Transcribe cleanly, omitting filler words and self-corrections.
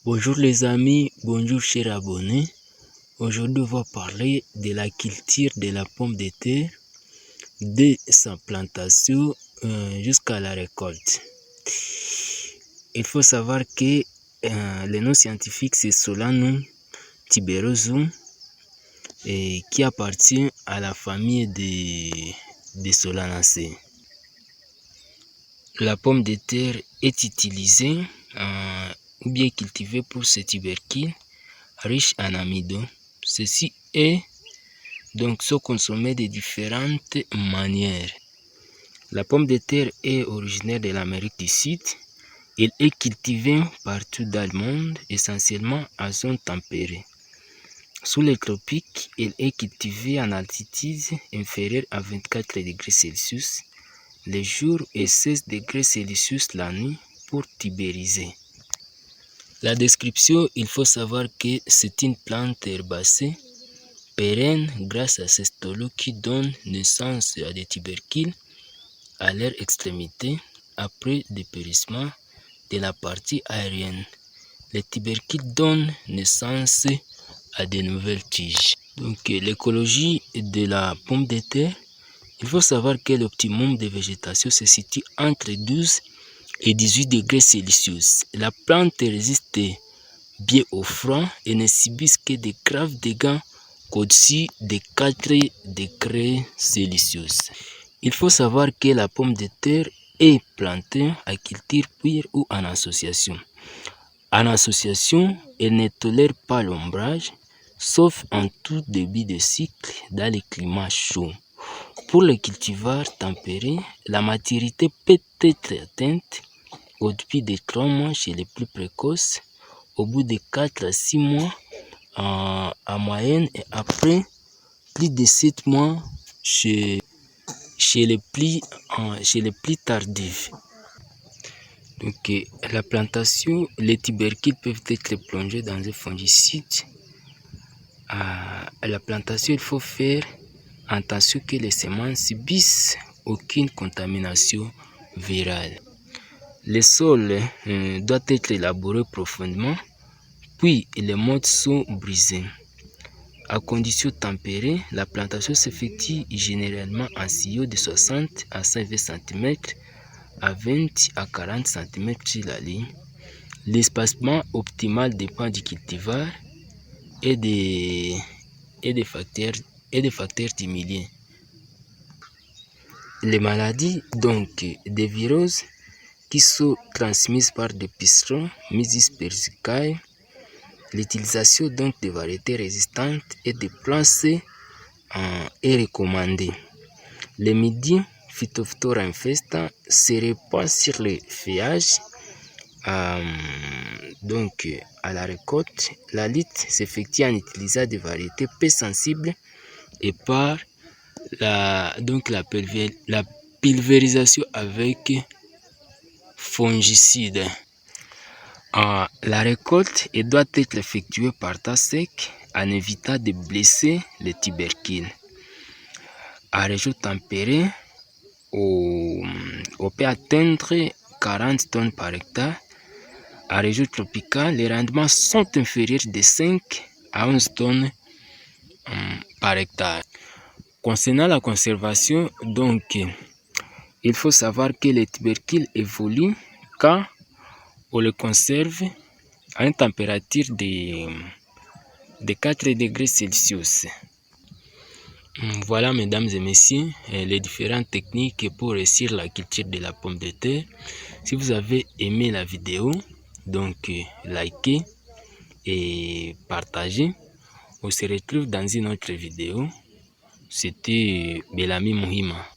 Bonjour les amis, bonjour chers abonnés. Aujourd'hui, on va parler de la culture de la pomme de terre, de sa plantation jusqu'à la récolte. Il faut savoir que le nom scientifique c'est Solanum tuberosum qui appartient à la famille des Solanaceae. La pomme de terre est utilisée ou bien cultivée pour ce tubercule riche en amidon. Ceci est donc se consommer de différentes manières. La pomme de terre est originaire de l'Amérique du Sud. Elle est cultivée partout dans le monde, essentiellement en zone tempérée. Sous les tropiques, elle est cultivée en altitude inférieure à 24 degrés Celsius le jour et 16 degrés Celsius la nuit pour tubériser. La description, il faut savoir que c'est une plante herbacée pérenne grâce à ses stolons qui donnent naissance à des tubercules à leur extrémité après dépérissement de la partie aérienne. Les tubercules donnent naissance à de nouvelles tiges. Donc l'écologie de la pomme de terre, il faut savoir que l'optimum de végétation se situe entre 12 et 18 degrés Celsius. La plante résiste bien au froid et ne subit que de graves dégâts qu'au-dessus de 4 degrés Celsius. Il faut savoir que la pomme de terre est plantée à culture pure ou en association. En association, elle ne tolère pas l'ombrage, sauf en tout début de cycle dans les climats chauds. Pour les cultivars tempérés, la maturité peut être atteinte au début de 3 mois chez les plus précoces, au bout de 4 à 6 mois en moyenne et après plus de 7 mois chez les plus tardifs. Donc la plantation, les tubercules peuvent être plongés dans un fongicide. À la plantation, il faut faire attention que les semences subissent aucune contamination virale. Le sol doit être élaboré profondément, puis les mottes sont brisées. À conditions tempérées, la plantation s'effectue généralement en sillot de 60 à 120 cm à 20 à 40 cm sur la ligne. L'espacement optimal dépend du cultivar et des facteurs diminués. Les maladies, donc des virus qui sont transmises par des pucerons, Mysis persicae, l'utilisation donc de variétés résistantes et de plantes est recommandée. Les midis Phytophthora infesta se répand sur les feuillages. Donc à la récolte, la lutte s'effectue en utilisant des variétés peu sensibles et par la pulvérisation avec fongicides. La récolte doit être effectuée par temps sec en évitant de blesser les tubercules. À région tempérée, on peut atteindre 40 tonnes par hectare. À région tropicale, les rendements sont inférieurs de 5 à 11 tonnes par hectare. Concernant la conservation, donc, il faut savoir que les tubercules évoluent quand on le conserve à une température de 4 degrés Celsius. Voilà, mesdames et messieurs, les différentes techniques pour réussir la culture de la pomme de terre. Si vous avez aimé la vidéo, donc likez et partagez. On se retrouve dans une autre vidéo. C'était Belami Muhima.